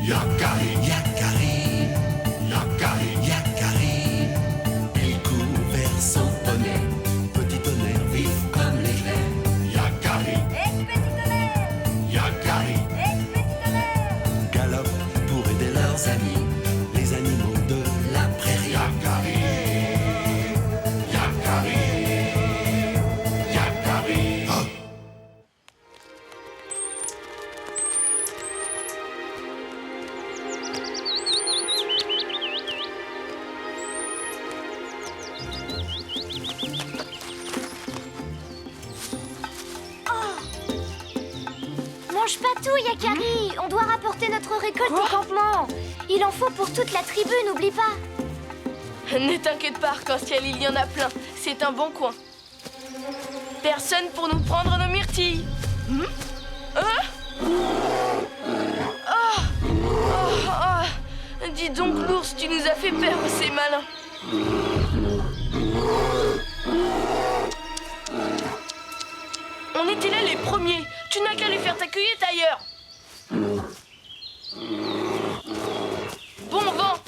Yakari, Yakari, Yakari, Yakari. Il court vers son poney, petit tonnerre vif comme l'éclair. Yakari, Petit tonnerre, Yakari, petit tonnerre. galope pour aider leurs amis, les animaux de la prairie. Yakari, Yakari, Yakari. Oh. Mange pas tout, Yakari. On doit rapporter notre récolte au campement. Il en faut pour toute la tribu, n'oublie pas. Ne t'inquiète pas, Arc-en-Ciel, il y en a plein. C'est un bon coin. Personne pour nous prendre nos myrtilles. Dis donc, l'ours, tu nous as fait peur, c'est malin. On était là les premiers. Tu n'as qu'à les faire ta cueillette ailleurs. Bon vent.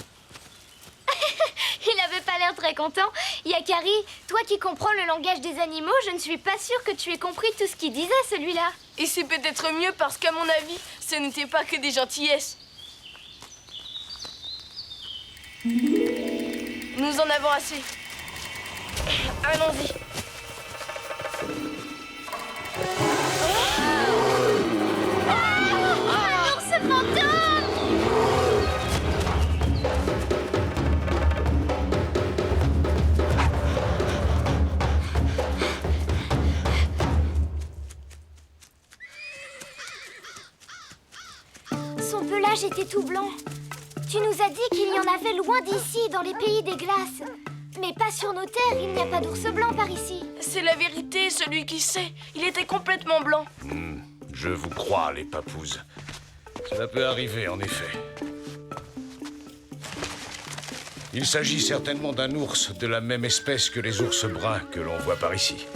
Il avait pas l'air très content. Yakari, toi qui comprends le langage des animaux, je ne suis pas sûre que tu aies compris tout ce qu'il disait, celui-là. Et c'est peut-être mieux parce qu'à mon avis, ce n'était pas que des gentillesses. Nous en avons assez. Allons-y. Un ours fantôme! Son pelage était tout blanc. Tu nous as dit qu'il y en avait loin d'ici, dans les pays des glaces. Mais pas sur nos terres, il n'y a pas d'ours blanc par ici. C'est la vérité, celui qui sait. Il était complètement blanc. Je vous crois, les papouses. Cela peut arriver, en effet. Il s'agit certainement d'un ours de la même espèce que les ours bruns que l'on voit par ici.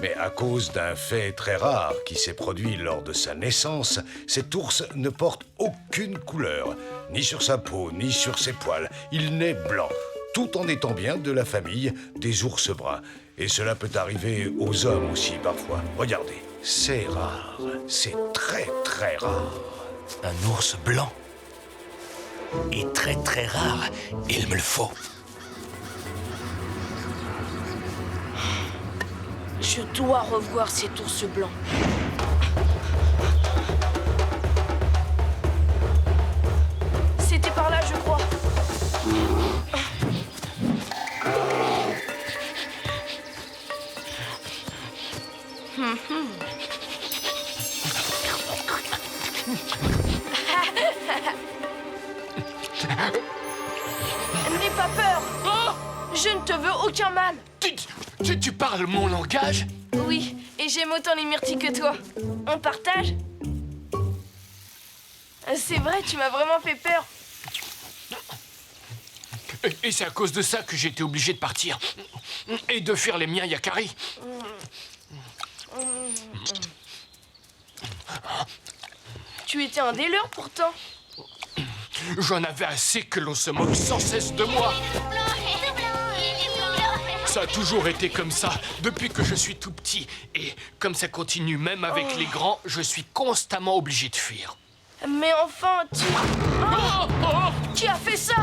Mais à cause d'un fait très rare qui s'est produit lors de sa naissance, cet ours ne porte aucune couleur, ni sur sa peau, ni sur ses poils. Il naît blanc, tout en étant bien de la famille des ours bruns. Et cela peut arriver aux hommes aussi parfois. Regardez, c'est rare, c'est très très rare. Un ours blanc. Et très très rare. Il me le faut. Je dois revoir cet ours blanc. C'était par là, je crois. N'aie pas peur. Je ne te veux aucun mal. Tu parles mon langage? Oui, et j'aime autant les myrtilles que toi. On partage? C'est vrai, tu m'as vraiment fait peur. Et c'est à cause de ça que j'ai été obligé de partir. Et de fuir les miens, Yakari. Tu étais un des leurs pourtant. J'en avais assez que l'on se moque sans cesse de moi. Ça a toujours été comme ça, depuis que je suis tout petit. Et comme ça continue même avec les grands, je suis constamment obligé de fuir. Mais enfin, tu... Qui a fait ça?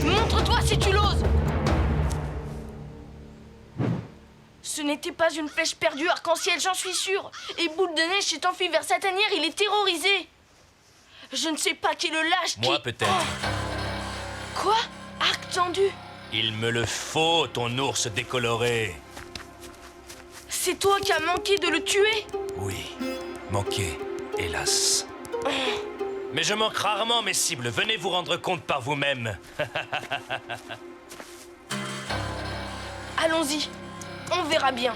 Montre-toi si tu l'oses. Ce n'était pas une flèche perdue arc-en-ciel, j'en suis sûre. Et Boule de Neige s'est enfui vers sa tanière, il est terrorisé. Je ne sais pas qui le lâche, qui... Moi, peut-être. Quoi? Arc tendu? Il me le faut, ton ours décoloré. C'est toi qui as manqué de le tuer? Oui, manqué, hélas. Mais je manque rarement mes cibles. Venez vous rendre compte par vous-même. Allons-y, on verra bien.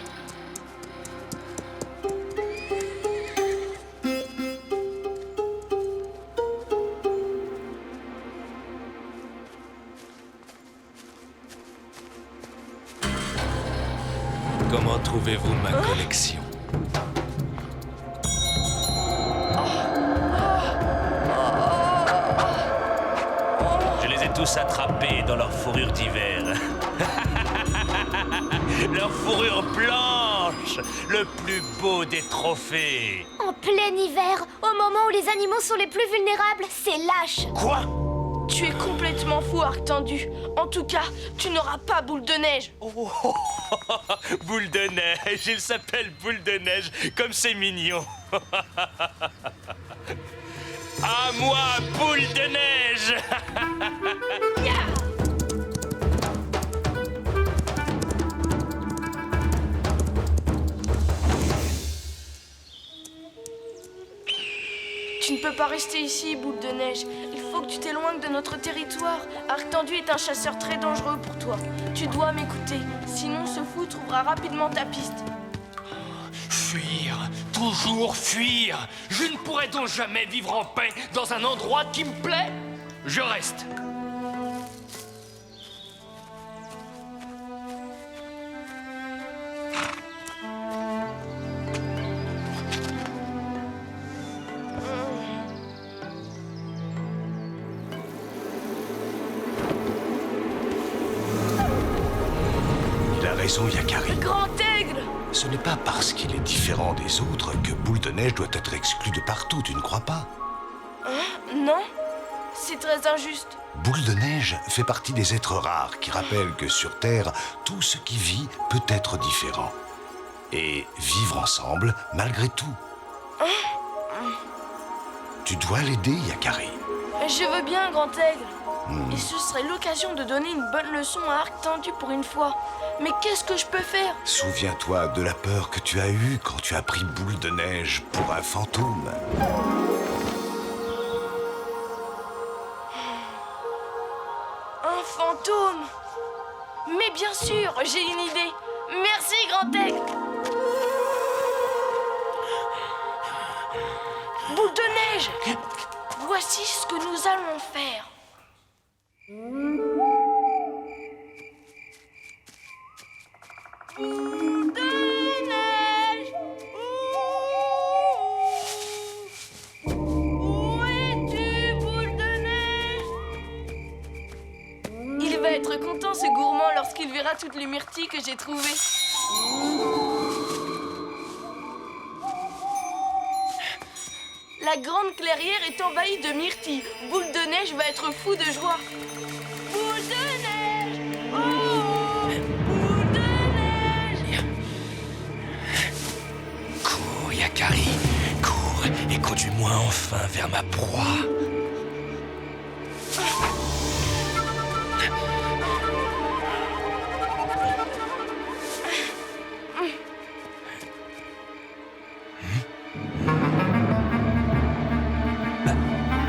Comment trouvez-vous ma collection? tous attrapés dans leur fourrure d'hiver. Leur fourrure blanche, le plus beau des trophées. En plein hiver, au moment où les animaux sont les plus vulnérables, c'est lâche. Quoi? Tu es complètement fou, Arc Tendu. En tout cas, tu n'auras pas Boule de Neige. Oh, Boule de Neige, il s'appelle Boule de Neige, comme c'est mignon. À moi, Boule de Neige. Tu ne peux pas rester ici, Boule de Neige. Il faut que tu t'éloignes de notre territoire. Arc Tendu est un chasseur très dangereux pour toi. Tu dois m'écouter, sinon ce fou trouvera rapidement ta piste. Fuir, toujours fuir. Je ne pourrais donc jamais vivre en paix dans un endroit qui me plaît. Je reste. Il a raison, Yakari. Grand Aigle! Ce n'est pas parce qu'il est différent des autres que Boule de Neige doit être exclu de partout, tu ne crois pas? Non, c'est très injuste. Boule de Neige fait partie des êtres rares qui rappellent que sur Terre, tout ce qui vit peut être différent. Et vivre ensemble malgré tout. Tu dois l'aider, Yakari. Je veux bien, Grand Aigle. Et ce serait l'occasion de donner une bonne leçon à Arc Tendu pour une fois. Mais qu'est-ce que je peux faire? Souviens-toi de la peur que tu as eue quand tu as pris Boule de Neige pour un fantôme. Un fantôme? Mais bien sûr, j'ai une idée. Merci, Grand Aigle. Boule de Neige, voici ce que nous allons faire. Boule de neige, où es-tu, Boule de neige? Il va être content, ce gourmand, lorsqu'il verra toutes les myrtilles que j'ai trouvées. La grande clairière est envahie de myrtilles. Boule de Neige va être fou de joie. Boule de neige! Oh! Boule de neige! Cours, Yakari, cours et conduis-moi enfin vers ma proie.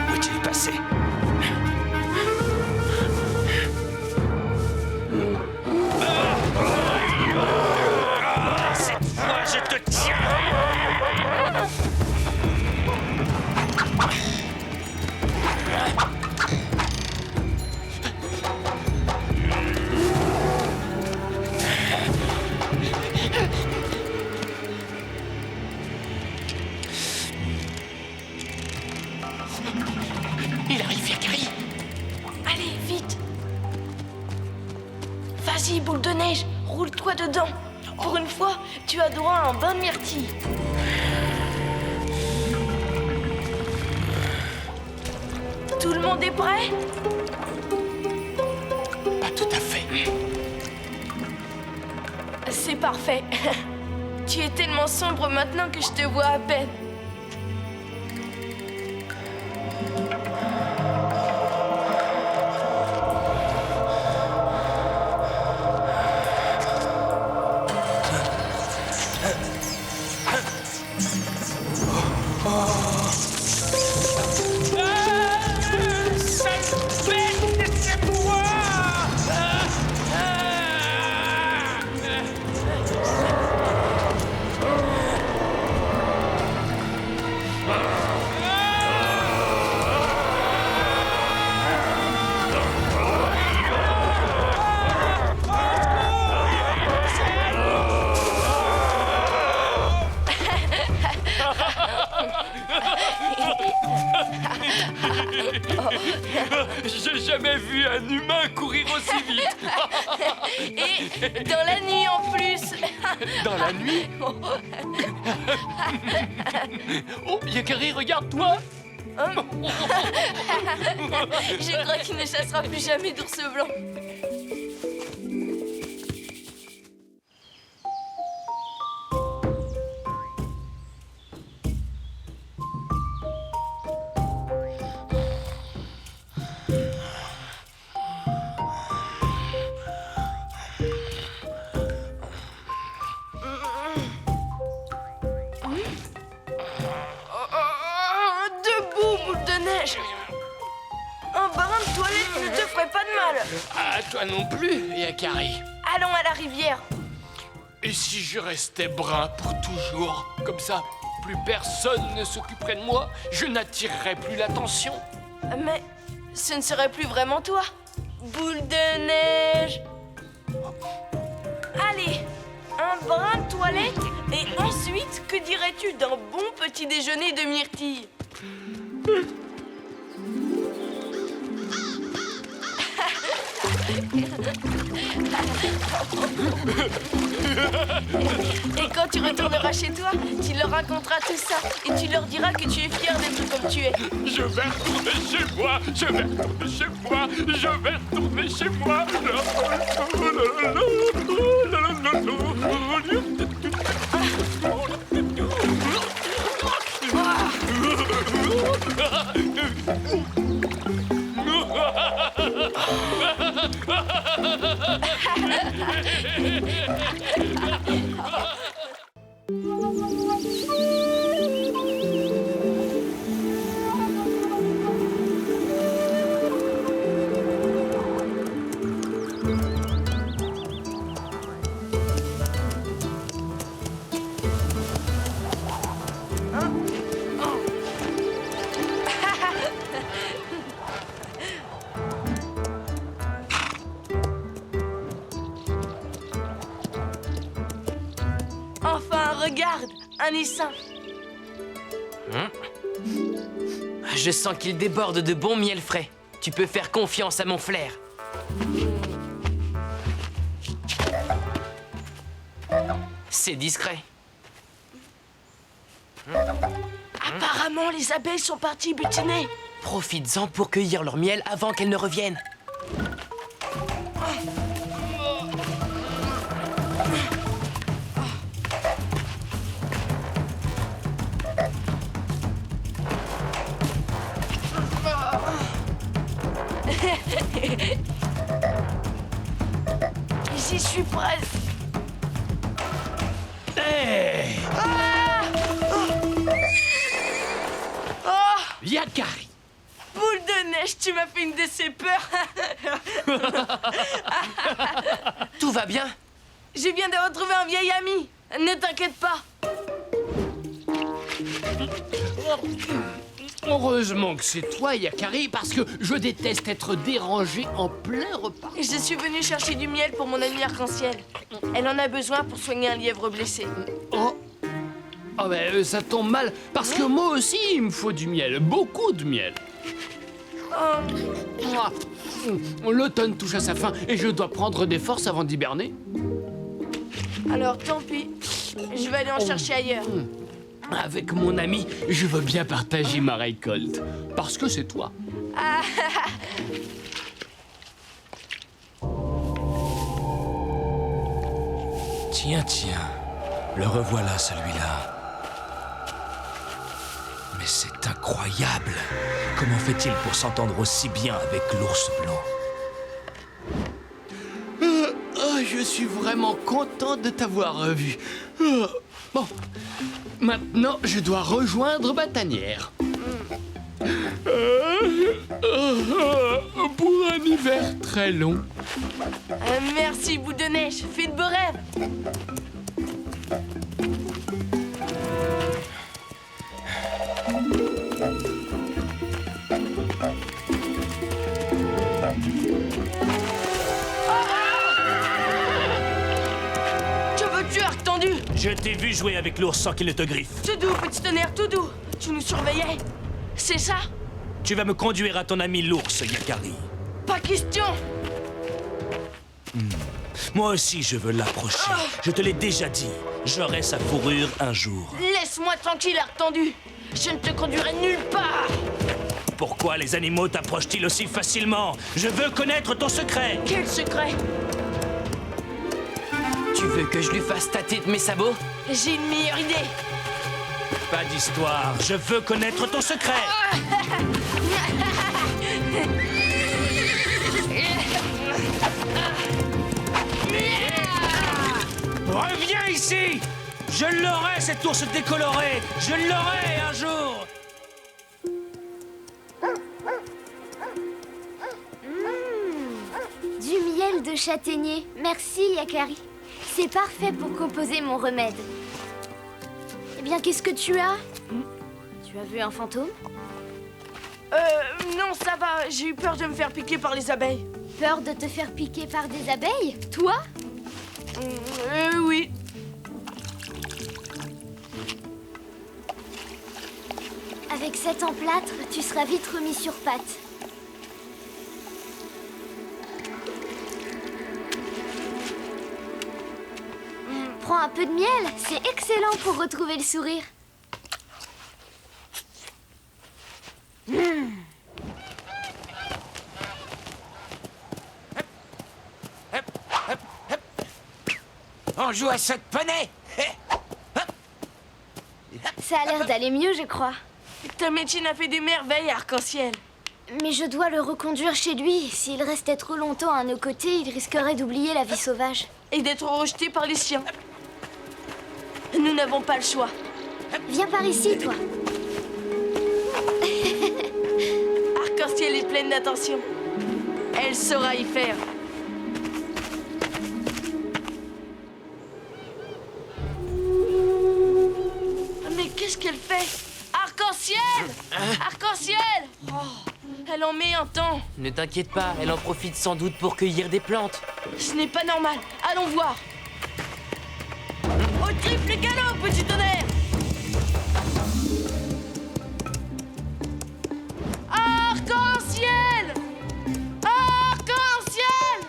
Où est-il passé? Cette fois, je te tiens. Il arrive, Yakari. Allez, vite! Vas-y, Boule de Neige, roule-toi dedans. Pour une fois, tu as droit à un bain de myrtille. Tout le monde est prêt? Pas tout à fait. C'est parfait. Tu es tellement sombre maintenant que je te vois à peine. J'ai jamais vu un humain courir aussi vite. Et dans la nuit en plus. Dans la nuit. Oh, Yakari, regarde-toi. Je crois qu'il ne chassera plus jamais d'ours blanc. Un bain de toilette ne te ferait pas de mal. Ah, toi non plus, Yakari. Allons à la rivière. Et si je restais brun pour toujours? Comme ça, plus personne ne s'occuperait de moi, je n'attirerais plus l'attention. Mais ce ne serait plus vraiment toi. Boule de neige. Allez, un brin de toilette et ensuite, que dirais-tu d'un bon petit déjeuner de myrtille? Et quand tu retourneras chez toi, tu leur raconteras tout ça et tu leur diras que tu es fier d'être comme tu es. Je vais retourner chez moi, je vais retourner chez moi, je vais retourner chez moi. Enfin, regarde, un essaim. Je sens qu'il déborde de bon miel frais. Tu peux faire confiance à mon flair. C'est discret. Apparemment, les abeilles sont parties butiner. Profites-en pour cueillir leur miel avant qu'elles ne reviennent. J'y suis presque. Hey! Yakari! Boule de neige, tu m'as fait une de ces peurs. Tout va bien? Je viens de retrouver un vieil ami. Ne t'inquiète pas. Heureusement que c'est toi, Yakari, parce que je déteste être dérangé en plein repas. Je suis venue chercher du miel pour mon amie arc-en-ciel. Elle en a besoin pour soigner un lièvre blessé. Oh! Oh ben ça tombe mal, parce que moi aussi il me faut du miel, beaucoup de miel. Mouah. L'automne touche à sa fin et je dois prendre des forces avant d'hiberner. Alors tant pis, je vais aller en chercher ailleurs. Avec mon ami, je veux bien partager ma récolte, parce que c'est toi. Tiens, le revoilà celui-là. Mais c'est incroyable. Comment fait-il pour s'entendre aussi bien avec l'ours blanc? Je suis vraiment content de t'avoir revu. Bon, maintenant je dois rejoindre ma tanière. Pour un hiver très long. Merci, boule de neige. Fais de beaux rêves. Que veux-tu, arc tendu? Je t'ai vu jouer avec l'ours sans qu'il ne te griffe. Tout doux, petit tonnerre, tout doux. Tu nous surveillais. C'est ça? Tu vas me conduire à ton ami l'ours, Yakari. Pas question. Moi aussi, je veux l'approcher. Je te l'ai déjà dit. J'aurai sa fourrure un jour. Laisse-moi tranquille, Arc Tendu. Je ne te conduirai nulle part. Pourquoi les animaux t'approchent-ils aussi facilement? Je veux connaître ton secret. Quel secret? Tu veux que je lui fasse tâter de mes sabots? J'ai une meilleure idée. Pas d'histoire. Je veux connaître ton secret. Reviens ici! Je l'aurai, cet ours décoloré! Je l'aurai un jour! Du miel de châtaignier. Merci, Yakari. C'est parfait pour composer mon remède. Eh bien, qu'est-ce que tu as? Tu as vu un fantôme? Non, ça va. J'ai eu peur de me faire piquer par les abeilles. Peur de te faire piquer par des abeilles? Toi? Oui. Avec cet emplâtre, tu seras vite remis sur pattes. Prends un peu de miel, c'est excellent pour retrouver le sourire. On joue à saut de poney. Ça a l'air d'aller mieux, je crois. Ta médecine a fait des merveilles, Arc-en-Ciel. Mais je dois le reconduire chez lui. S'il restait trop longtemps à nos côtés, il risquerait d'oublier la vie sauvage. Et d'être rejeté par les siens. Nous n'avons pas le choix. Viens par ici, toi. Arc-en-Ciel est pleine d'attention. Elle saura y faire. Mais qu'est-ce qu'elle fait? Arc-en-Ciel! Arc-en-Ciel! Oh, elle en met un temps. Ne t'inquiète pas, elle en profite sans doute pour cueillir des plantes. Ce n'est pas normal. Allons voir. Au triple galop, petit tonnerre! Arc-en-ciel! Arc-en-ciel!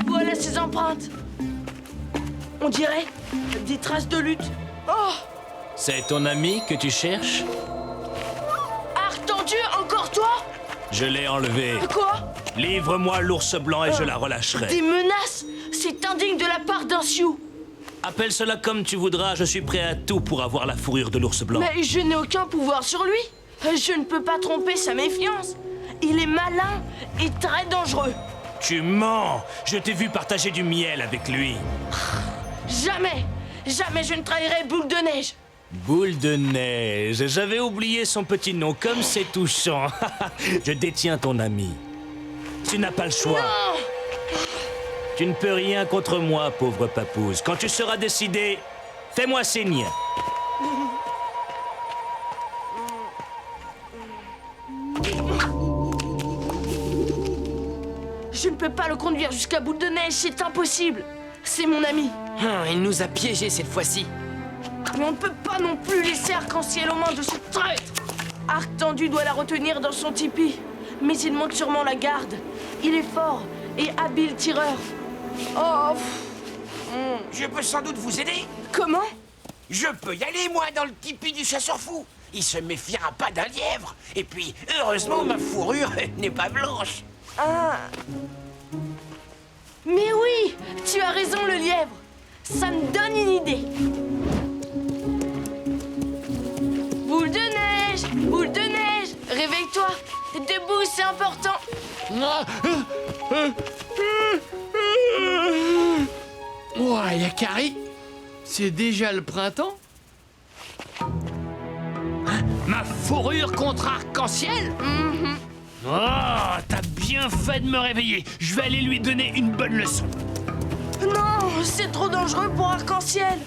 Voilà ses empreintes. On dirait des traces de lutte. Oh! C'est ton ami que tu cherches? Arc tendu, encore toi? Je l'ai enlevé. Quoi? Livre-moi l'ours blanc et je la relâcherai. Des menaces? C'est indigne de la part d'un Sioux. Appelle cela comme tu voudras, je suis prêt à tout pour avoir la fourrure de l'ours blanc. Mais je n'ai aucun pouvoir sur lui. Je ne peux pas tromper sa méfiance. Il est malin et très dangereux. Tu mens! Je t'ai vu partager du miel avec lui. Jamais, jamais je ne trahirai Boule de Neige. Boule de neige, j'avais oublié son petit nom, comme c'est touchant. Je détiens ton ami. Tu n'as pas le choix. Non! Tu ne peux rien contre moi, pauvre papouze. Quand tu seras décidé, fais-moi signe. Je ne peux pas le conduire jusqu'à Boule de Neige, c'est impossible. C'est mon ami. Il nous a piégés cette fois-ci. Mais on ne peut pas non plus laisser Arc-en-Ciel aux mains de ce traître. Arc tendu doit la retenir dans son tipi. Mais il manque sûrement la garde. Il est fort et habile tireur. Oh, Je peux sans doute vous aider. comment? Je peux y aller, moi, dans le tipi du chasseur-fou. Il se méfiera pas d'un lièvre. Et puis, heureusement, ma fourrure n'est pas blanche. Ah. Mais oui, tu as raison, le lièvre. Ça me donne une idée. Boule de neige, réveille-toi. Debout, c'est important. Ouah, Yakari, c'est déjà le printemps? Ma fourrure contre arc-en-ciel? Oh, t'as bien fait de me réveiller. Je vais aller lui donner une bonne leçon. Non, c'est trop dangereux pour Arc-en-Ciel.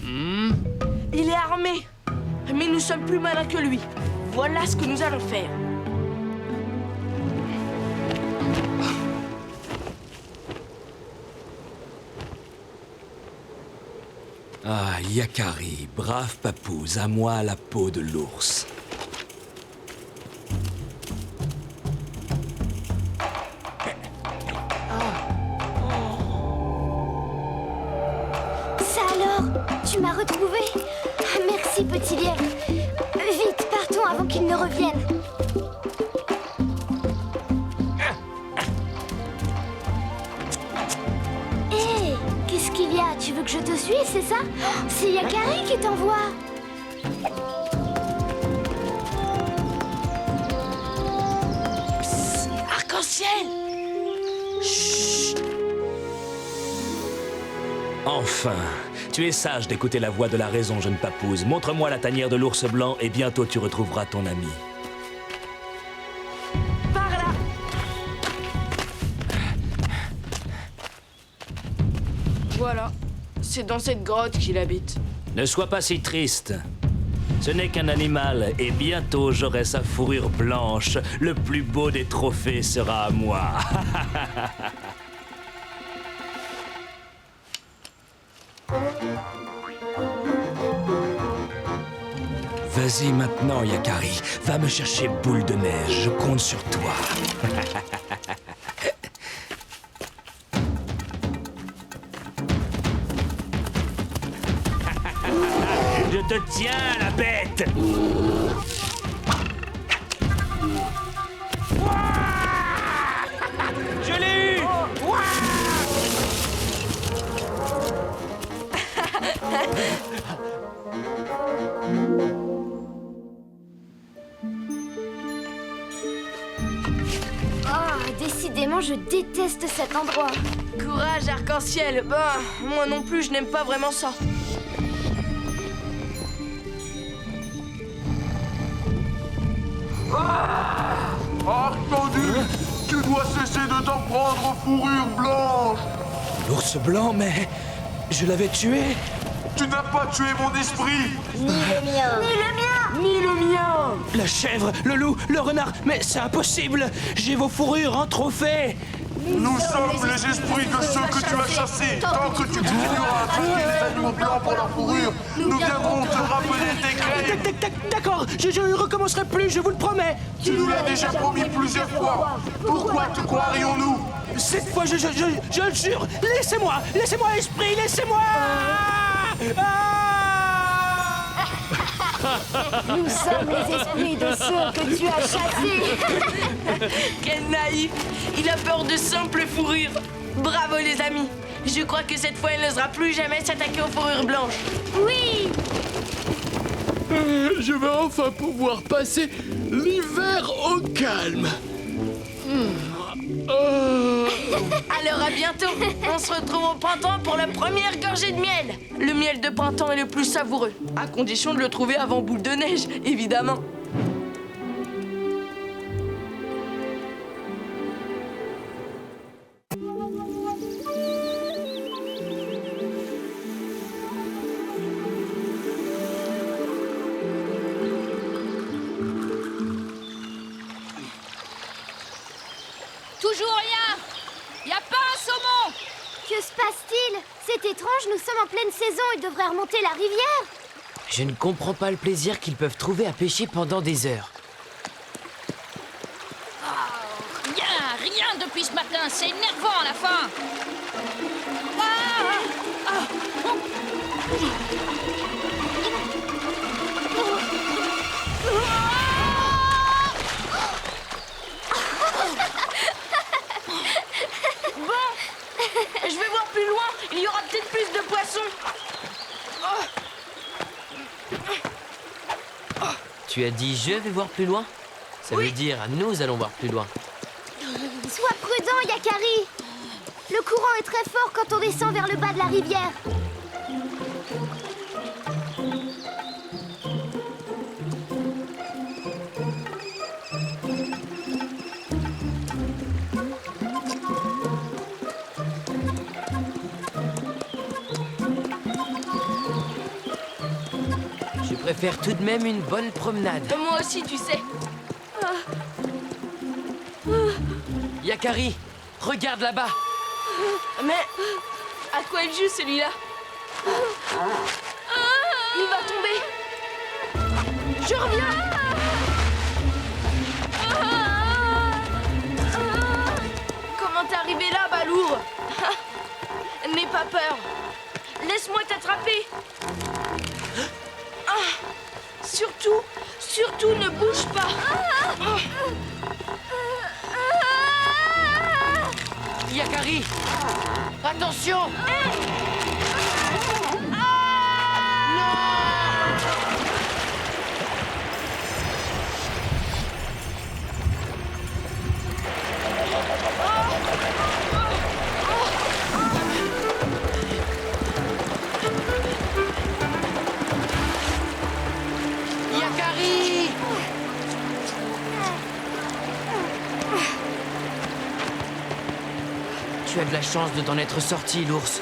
Il est armé, mais nous sommes plus malins que lui. Voilà ce que nous allons faire. Ah, Yakari, brave papouze, à moi la peau de l'ours. Ça alors? Tu m'as retrouvé? Merci, petit lièvre. Vite, partons avant qu'il ne revienne. Hé, qu'est-ce qu'il y a? Tu veux que je te suive, c'est ça? C'est Yakari qui t'envoie. Arc-en-ciel! Enfin, tu es sage d'écouter la voix de la raison, jeune papouze. Montre-moi la tanière de l'ours blanc et bientôt tu retrouveras ton ami. Par là! Voilà, c'est dans cette grotte qu'il habite. Ne sois pas si triste. Ce n'est qu'un animal et bientôt j'aurai sa fourrure blanche. Le plus beau des trophées sera à moi. Vas-y maintenant, Yakari. Va me chercher Boule de Neige. Je compte sur toi. Je te tiens, la bête! Je l'ai eu! Oh, décidément, je déteste cet endroit. Courage, arc-en-ciel. Bah, moi non plus, je n'aime pas vraiment ça. Arcanduc, tu dois cesser de t'en prendre aux fourrures blanches. L'ours blanc, mais je l'avais tué. Tu n'as pas tué mon esprit. Ni le mien. Ni le mien. Ni le mien! La chèvre, le loup, le renard, mais c'est impossible. J'ai vos fourrures en trophée. Nous sommes les esprits de ceux que tu as chassés. Tant que tu continueras à traquer les animaux blancs pour leur fourrure, nous viendrons te rappeler tes crimes. D'accord, je ne recommencerai plus, je vous le promets. Tu nous l'as déjà promis plusieurs fois. Pourquoi te croirions-nous? Cette fois, je le jure. Laissez-moi, esprit, laissez-moi. Nous sommes les esprits de ceux que tu as chassés. Quel naïf! Il a peur de simples fourrures. Bravo les amis! Je crois que cette fois, il n'osera plus jamais s'attaquer aux fourrures blanches. Oui. Je vais enfin pouvoir passer l'hiver au calme. Alors à bientôt! On se retrouve au printemps pour la première gorgée de miel! Le miel de printemps est le plus savoureux, à condition de le trouver avant Boule de Neige, évidemment. Toujours rien! Y a pas un saumon! Que se passe-t-il? C'est étrange, nous sommes en pleine saison, ils devraient remonter la rivière. Je ne comprends pas le plaisir qu'ils peuvent trouver à pêcher pendant des heures. Rien depuis ce matin, c'est énervant à la fin! Je vais voir plus loin, il y aura peut-être plus de poissons. Tu as dit je vais voir plus loin? Ça veut dire nous allons voir plus loin. Sois prudent, Yakari. Le courant est très fort quand on descend vers le bas de la rivière. Je préfère tout de même une bonne promenade. Moi aussi, tu sais. Yakari, regarde là-bas. Mais à quoi il joue celui-là? Il va tomber. Je reviens. Comment t'es arrivé là, Balourd? N'aie pas peur. Laisse-moi t'attraper. Surtout ne bouge pas. Yakari! Attention! Yakari! Tu as de la chance de t'en être sorti, l'ours.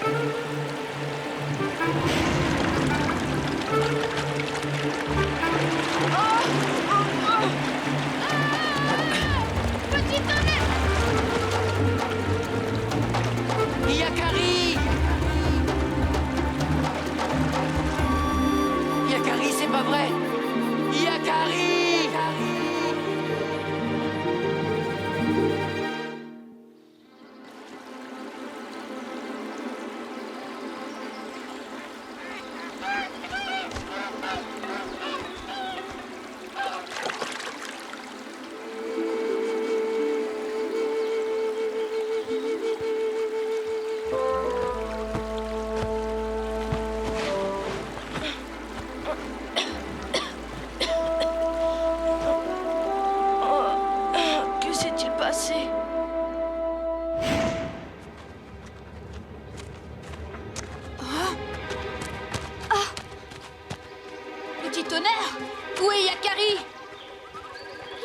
Petit tonnerre! Yakari! Yakari, c'est pas vrai! Yakari! Que s'est-il passé? Petit tonnerre! Où est Yakari?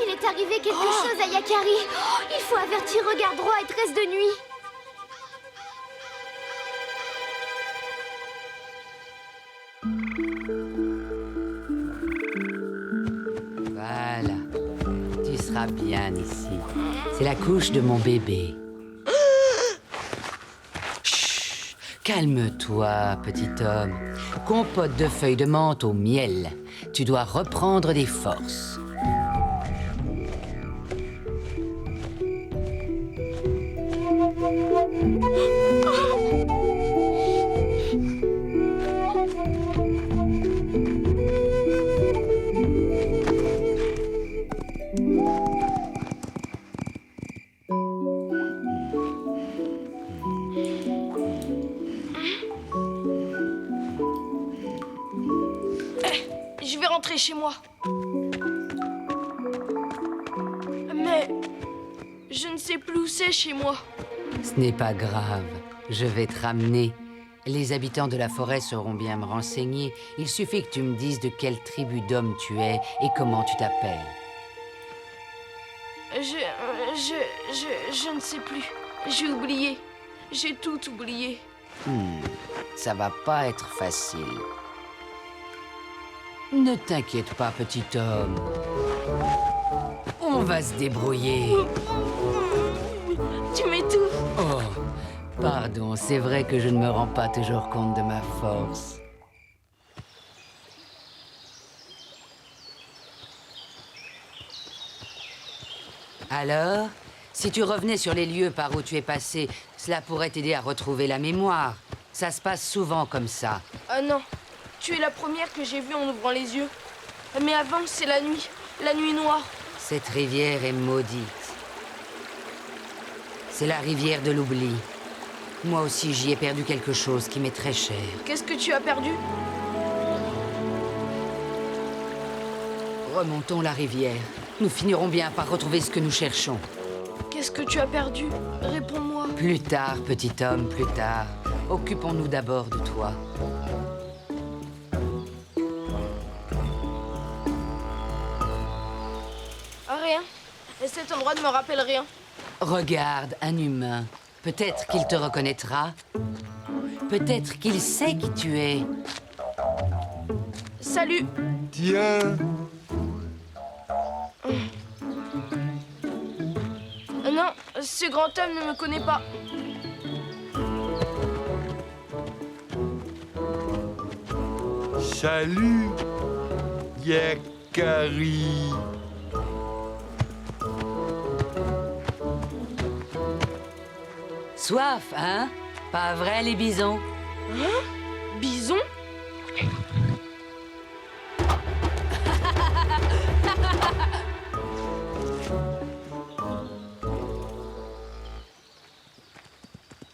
Il est arrivé quelque chose à Yakari. Oh, il faut avertir Regard Droit et Tresse de Nuit. Voilà. Tu seras bien ici. C'est la couche de mon bébé. Chut. Calme-toi, petit homme. Compote de feuilles de menthe au miel. Tu dois reprendre des forces. Je vais rentrer chez moi. Mais je ne sais plus où c'est chez moi. Ce n'est pas grave. Je vais te ramener. Les habitants de la forêt sauront bien me renseigner. Il suffit que tu me dises de quelle tribu d'hommes tu es et comment tu t'appelles. Je ne sais plus. J'ai oublié. J'ai tout oublié. Ça va pas être facile. Ne t'inquiète pas, petit homme. On va se débrouiller. Tu m'étouffes. Oh, pardon, c'est vrai que je ne me rends pas toujours compte de ma force. Alors, si tu revenais sur les lieux par où tu es passé, cela pourrait t'aider à retrouver la mémoire. Ça se passe souvent comme ça. Ah non, tu es la première que j'ai vue en ouvrant les yeux. Mais avant, c'est la nuit noire. Cette rivière est maudite. C'est la rivière de l'oubli. Moi aussi, j'y ai perdu quelque chose qui m'est très cher. Qu'est-ce que tu as perdu? Remontons la rivière. Nous finirons bien par retrouver ce que nous cherchons. Qu'est-ce que tu as perdu? Réponds-moi. Plus tard, petit homme, plus tard. Occupons-nous d'abord de toi. Rien. Et cet endroit ne me rappelle rien. Regarde, un humain. Peut-être qu'il te reconnaîtra. Peut-être qu'il sait qui tu es. Salut. Tiens. Non, ce grand homme ne me connaît pas. Salut, Yakari. Soif, hein? Pas vrai, les bisons? Hein? Bison?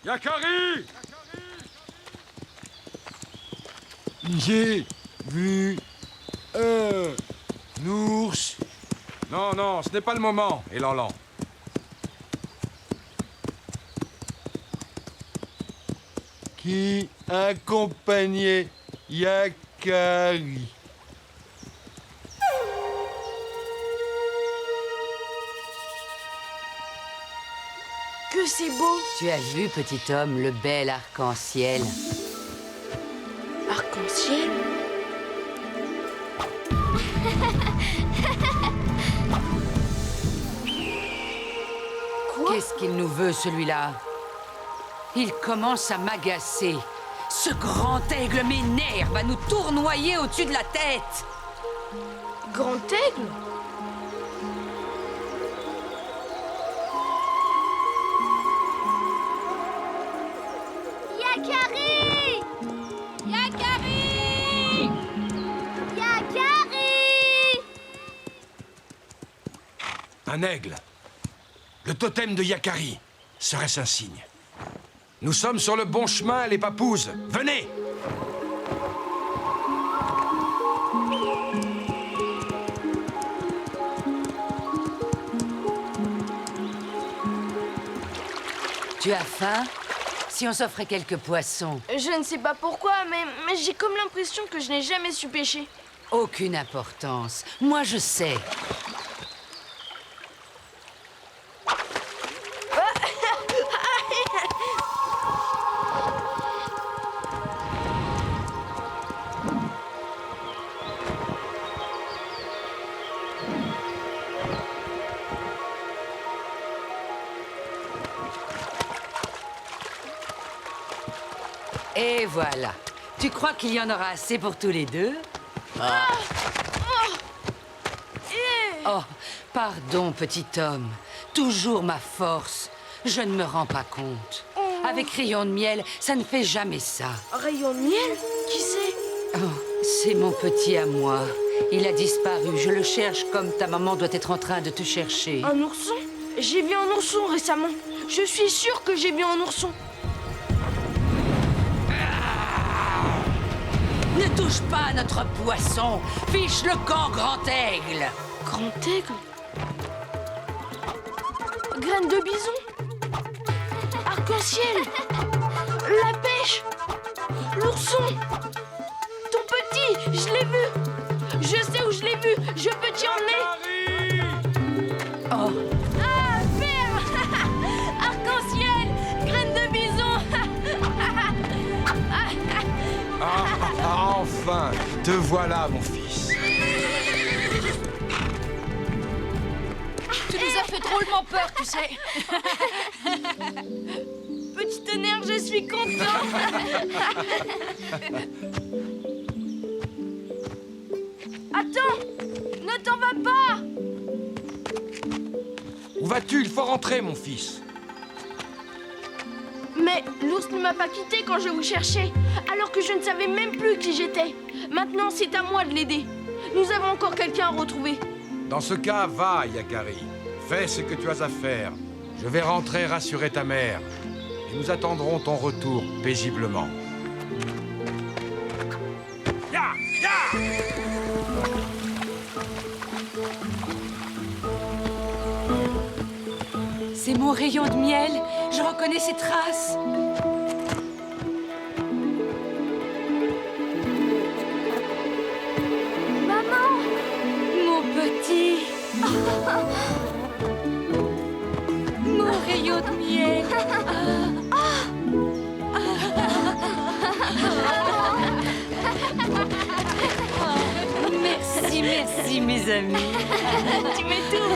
Yakari! J'ai vu un ours. Non, non, ce n'est pas le moment, Elanlan. Qui accompagnait Yakari. Que c'est beau! Tu as vu, petit homme, le bel arc-en-ciel? Arc-en-ciel? Qu'est-ce qu'il nous veut, celui-là? Il commence à m'agacer. Ce grand aigle m'énerve, à nous tournoyer au-dessus de la tête. Grand aigle? Yakari! Yakari! Yakari! Un aigle. Le totem de Yakari. Serait-ce un signe? Nous sommes sur le bon chemin, les papouses. Venez! Tu as faim? Si on s'offrait quelques poissons. Je ne sais pas pourquoi, mais j'ai comme l'impression que je n'ai jamais su pêcher. Aucune importance. Moi, je sais. Et voilà. Tu crois qu'il y en aura assez pour tous les deux? Oh, pardon, petit homme. Toujours ma force. Je ne me rends pas compte. Avec Rayon de Miel, ça ne fait jamais ça. Rayon de Miel? Qui c'est? Oh, c'est mon petit à moi. Il a disparu. Je le cherche comme ta maman doit être en train de te chercher. Un ourson? J'ai vu un ourson récemment. Je suis sûre que j'ai vu un ourson. Ne touche pas à notre poisson. Fiche le camp, grand aigle. Grand aigle? Graine de bison? Arc-en-ciel? La pêche? L'ourson? Ton petit, je l'ai vu. Je sais où je l'ai vu. Je peux t'y emmener. Oh. Ah, père! Arc-en-ciel! Graine de bison! Enfin, te voilà, mon fils. Tu nous as fait drôlement peur, tu sais. Petit tonnerre, je suis content. Attends, ne t'en vas pas. Où vas-tu? Il faut rentrer, mon fils. Mais l'ours ne m'a pas quitté quand je vous cherchais, alors que je ne savais même plus qui j'étais. Maintenant, c'est à moi de l'aider. Nous avons encore quelqu'un à retrouver. Dans ce cas, va, Yakari. Fais ce que tu as à faire. Je vais rentrer rassurer ta mère. Et nous attendrons ton retour paisiblement. Ya! Ya! C'est mon Rayon de Miel. Je reconnais ses traces. Maman! Mon petit. Mon Rayon de Miel. Merci, merci, mes amis. Tu mets tout.